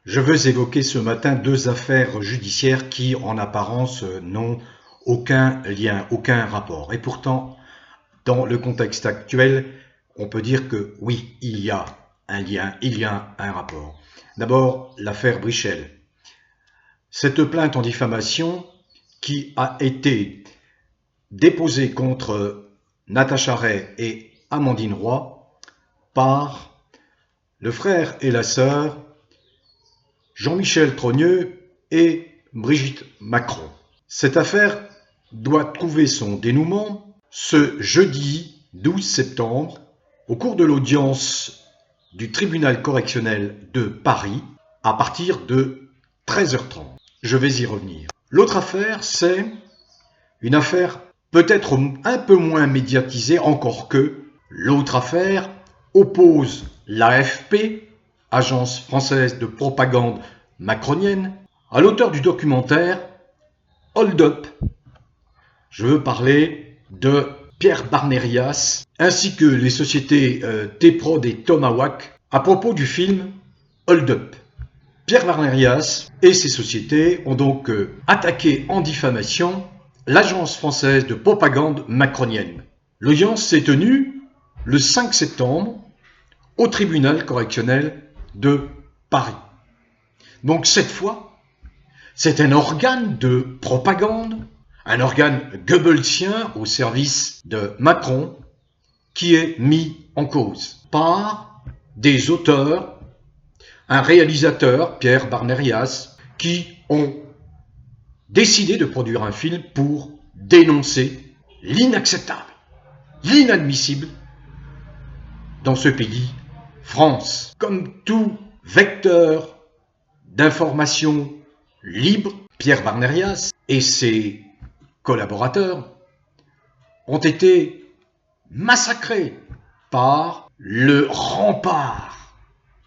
Je veux évoquer ce matin deux affaires judiciaires qui, en apparence, n'ont aucun lien, aucun rapport. Et pourtant, dans le contexte actuel, on peut dire que oui, il y a un lien, il y a un rapport. D'abord, l'affaire Brichel. Cette plainte en diffamation qui a été déposée contre Natacha Ray et Amandine Roy par le frère et la sœur Jean-Michel Trogneux et Brigitte Macron. Cette affaire doit trouver son dénouement ce jeudi 12 septembre au cours de l'audience du tribunal correctionnel de Paris à partir de 13h30. Je vais y revenir. L'autre affaire, c'est une affaire peut-être un peu moins médiatisée, encore que l'autre affaire oppose l'AFP, Agence française de propagande macronienne, à l'auteur du documentaire Hold Up. Je veux parler de Pierre Barnerias ainsi que les sociétés T-Prod et Tomahawk à propos du film Hold Up. Pierre Barnerias et ses sociétés ont donc attaqué en diffamation l'Agence française de propagande macronienne. L'audience s'est tenue le 5 septembre au tribunal correctionnel de Paris. Donc cette fois, c'est un organe de propagande, un organe goebbelsien au service de Macron qui est mis en cause par des auteurs, un réalisateur, Pierre Barnerias, qui ont décidé de produire un film pour dénoncer l'inacceptable, l'inadmissible dans ce pays, France. Comme tout vecteur d'information libre, Pierre Barnerias et ses collaborateurs ont été massacrés par le rempart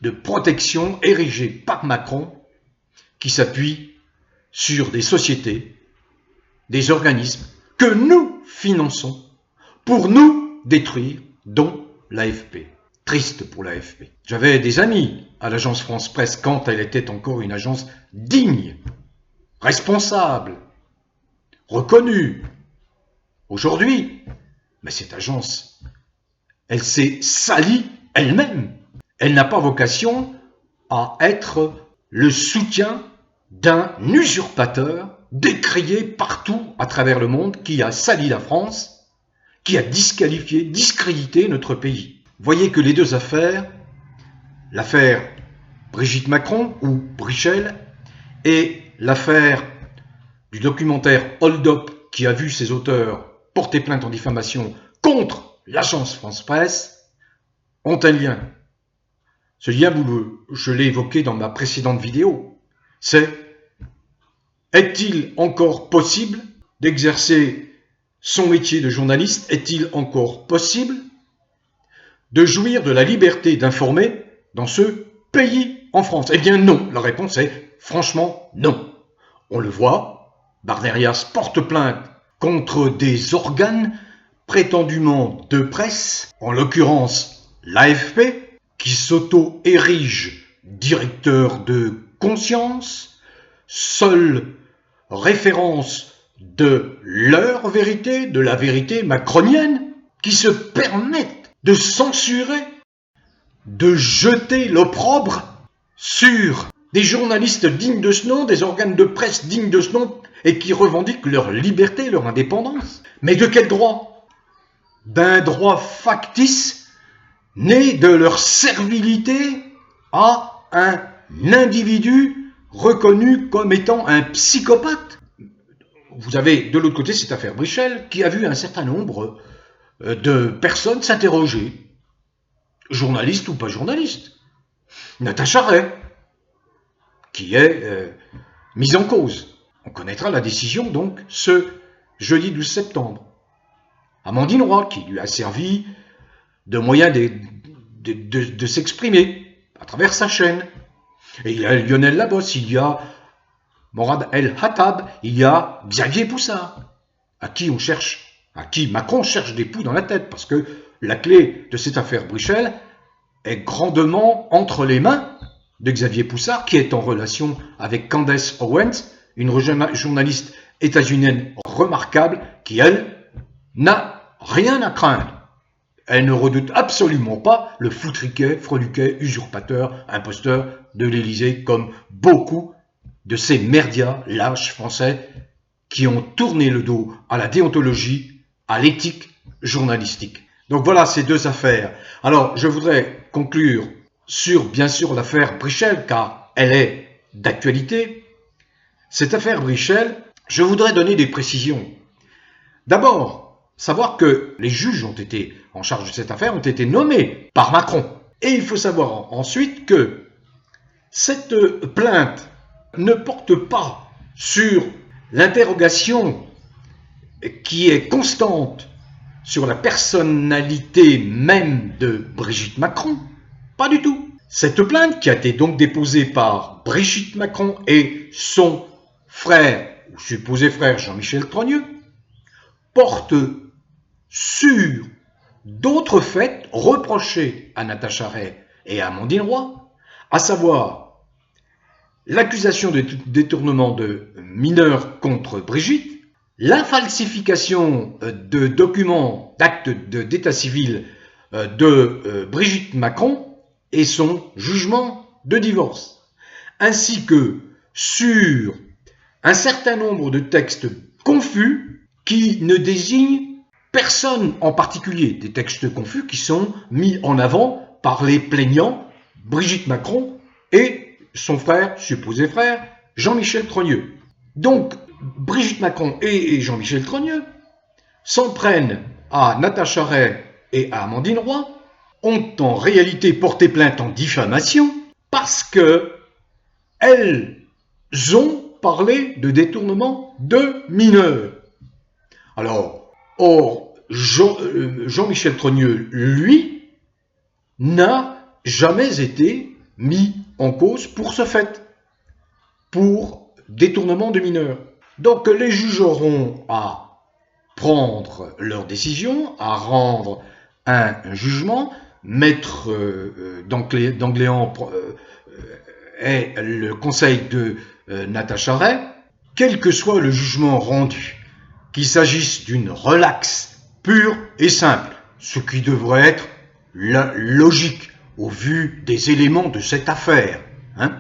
de protection érigé par Macron qui s'appuie sur des sociétés, des organismes que nous finançons pour nous détruire, dont l'AFP. Triste pour l'AFP. J'avais des amis à l'agence France Presse quand elle était encore une agence digne, responsable, reconnue. Aujourd'hui, mais cette agence, elle s'est salie elle-même. Elle n'a pas vocation à être le soutien d'un usurpateur décrié partout à travers le monde qui a sali la France, qui a disqualifié, discrédité notre pays. Voyez que les deux affaires, l'affaire Brigitte Macron ou Brichel et l'affaire du documentaire Hold Up qui a vu ses auteurs porter plainte en diffamation contre l'agence France Presse ont un lien. Ce lien, je l'ai évoqué dans ma précédente vidéo. C'est: est-il encore possible d'exercer son métier de journaliste? Est-il encore possible de jouir de la liberté d'informer dans ce pays, en France? Eh bien non, la réponse est franchement non. On le voit, Barnerias porte plainte contre des organes prétendument de presse, en l'occurrence l'AFP, qui s'auto-érige directeur de conscience, seule référence de leur vérité, de la vérité macronienne, qui se permettent de censurer, de jeter l'opprobre sur des journalistes dignes de ce nom, des organes de presse dignes de ce nom, et qui revendiquent leur liberté, leur indépendance. Mais de quel droit? D'un droit factice né de leur servilité à un individu reconnu comme étant un psychopathe. Vous avez de l'autre côté cette affaire Brichel qui a vu un certain nombre de personnes s'interroger, journalistes ou pas journalistes. Natacha Ray, qui est mise en cause. On connaîtra la décision donc ce jeudi 12 septembre. Amandine Roy, qui lui a servi de moyen de s'exprimer à travers sa chaîne. Et il y a Lionel Labosse, il y a Morad El Hattab, il y a Xavier Poussard, à qui Macron cherche des poux dans la tête, parce que la clé de cette affaire Brichel est grandement entre les mains de Xavier Poussard, qui est en relation avec Candace Owens, une journaliste états-unienne remarquable, qui, elle, n'a rien à craindre. Elle ne redoute absolument pas le foutriquet, freluquet, usurpateur, imposteur de l'Élysée, comme beaucoup de ces merdias lâches français qui ont tourné le dos à la déontologie, à l'éthique journalistique. Donc voilà ces deux affaires. Alors je voudrais conclure sur, bien sûr, l'affaire Brichel, car elle est d'actualité. Cette affaire Brichel, je voudrais donner des précisions. D'abord, savoir que les juges ont été en charge de cette affaire ont été nommés par Macron. Et il faut savoir ensuite que cette plainte ne porte pas sur l'interrogation qui est constante sur la personnalité même de Brigitte Macron. Pas du tout. Cette plainte, qui a été donc déposée par Brigitte Macron et son frère, ou supposé frère Jean-Michel Trogneux, porte sur d'autres faits reprochés à Natacha Ray et à Amandine Roy, à savoir l'accusation de détournement de mineurs contre Brigitte, la falsification de documents, d'actes d'état civil de Brigitte Macron et son jugement de divorce, ainsi que sur un certain nombre de textes confus qui ne désignent personne en particulier, des textes confus qui sont mis en avant par les plaignants Brigitte Macron et son frère, supposé frère, Jean-Michel Trogneux. Donc, Brigitte Macron et Jean-Michel Trogneux s'en prennent à Natacha Ray et à Amandine Roy, ont en réalité porté plainte en diffamation parce que elles ont parlé de détournement de mineurs. Alors, or, Jean-Michel Trogneux, lui, n'a jamais été mis en cause pour ce fait, pour détournement de mineurs. Donc les juges auront à prendre leur décision, à rendre un jugement. Maître d'Angléan est le conseil de Natacha Ray. Quel que soit le jugement rendu, qu'il s'agisse d'une relaxe pure et simple, ce qui devrait être la logique au vu des éléments de cette affaire,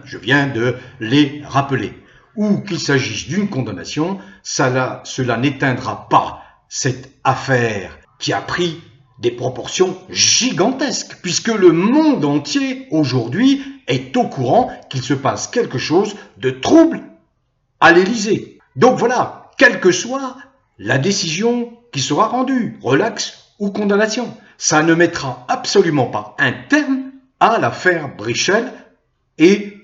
je viens de les rappeler, ou qu'il s'agisse d'une condamnation, cela n'éteindra pas cette affaire qui a pris des proportions gigantesques, puisque le monde entier aujourd'hui est au courant qu'il se passe quelque chose de trouble à l'Élysée. Donc voilà, quelle que soit la décision qui sera rendue, relax ou condamnation, ça ne mettra absolument pas un terme à l'affaire Brichel et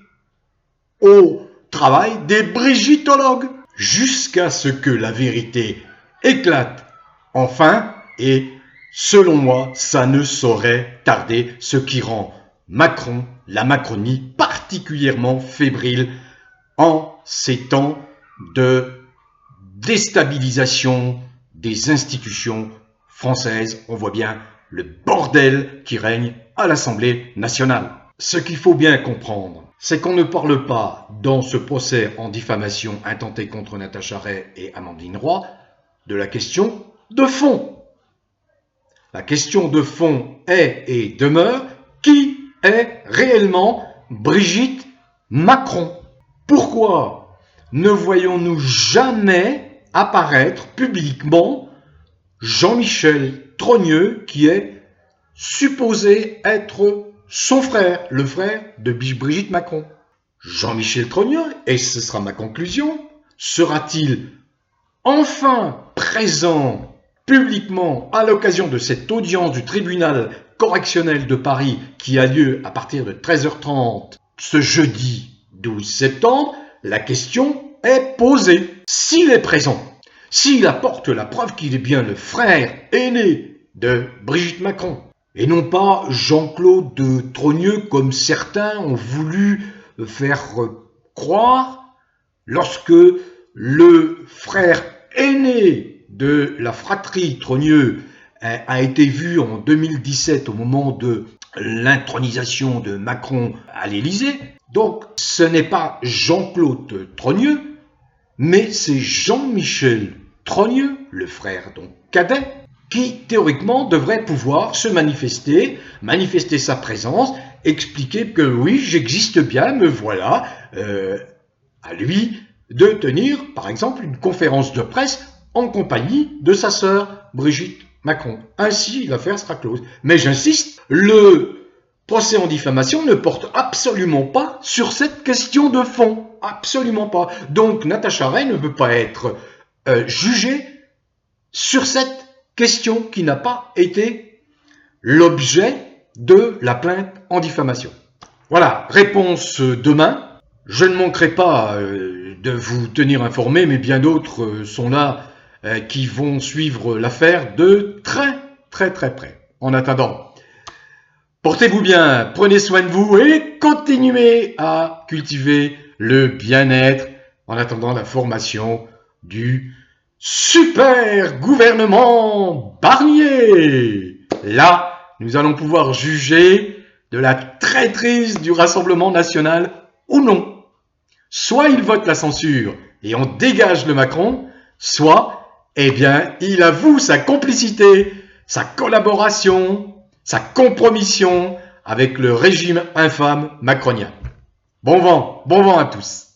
au travail des brigittologues, jusqu'à ce que la vérité éclate enfin, et selon moi, ça ne saurait tarder, ce qui rend Macron, la Macronie, particulièrement fébrile en ces temps de déstabilisation des institutions françaises. On voit bien le bordel qui règne à l'Assemblée nationale. Ce qu'il faut bien comprendre, c'est qu'on ne parle pas dans ce procès en diffamation intenté contre Natacha Ray et Amandine Roy de la question de fond. La question de fond est et demeure: qui est réellement Brigitte Macron? Pourquoi ne voyons-nous jamais apparaître publiquement Jean-Michel Trogneux, qui est supposé être son frère, le frère de Brigitte Macron? Jean-Michel Trogneux, et ce sera ma conclusion, sera-t-il enfin présent publiquement à l'occasion de cette audience du tribunal correctionnel de Paris qui a lieu à partir de 13h30 ce jeudi 12 septembre? La question est posée. S'il est présent, s'il apporte la preuve qu'il est bien le frère aîné de Brigitte Macron, et non pas Jean-Claude Trogneux comme certains ont voulu faire croire lorsque le frère aîné de la fratrie Trogneux a été vu en 2017 au moment de l'intronisation de Macron à l'Élysée. Donc, ce n'est pas Jean-Claude Trogneux, mais c'est Jean-Michel Trogneux, le frère donc cadet, qui théoriquement devrait pouvoir se manifester sa présence, expliquer que oui, j'existe bien, me voilà, à lui de tenir par exemple une conférence de presse en compagnie de sa sœur Brigitte Macron. Ainsi, l'affaire sera close. Mais j'insiste, le procès en diffamation ne porte absolument pas sur cette question de fond. Absolument pas. Donc, Natacha Ray ne peut pas être jugée sur cette question qui n'a pas été l'objet de la plainte en diffamation. Voilà, réponse demain. Je ne manquerai pas de vous tenir informé, mais bien d'autres sont là qui vont suivre l'affaire de très près. En attendant, portez-vous bien, prenez soin de vous et continuez à cultiver le bien-être en attendant la formation du super gouvernement Barnier. Là, nous allons pouvoir juger de la traîtrise du Rassemblement national ou non. Soit il vote la censure et on dégage le Macron, soit, eh bien, il avoue sa complicité, sa collaboration, sa compromission avec le régime infâme macronien. Bon vent à tous.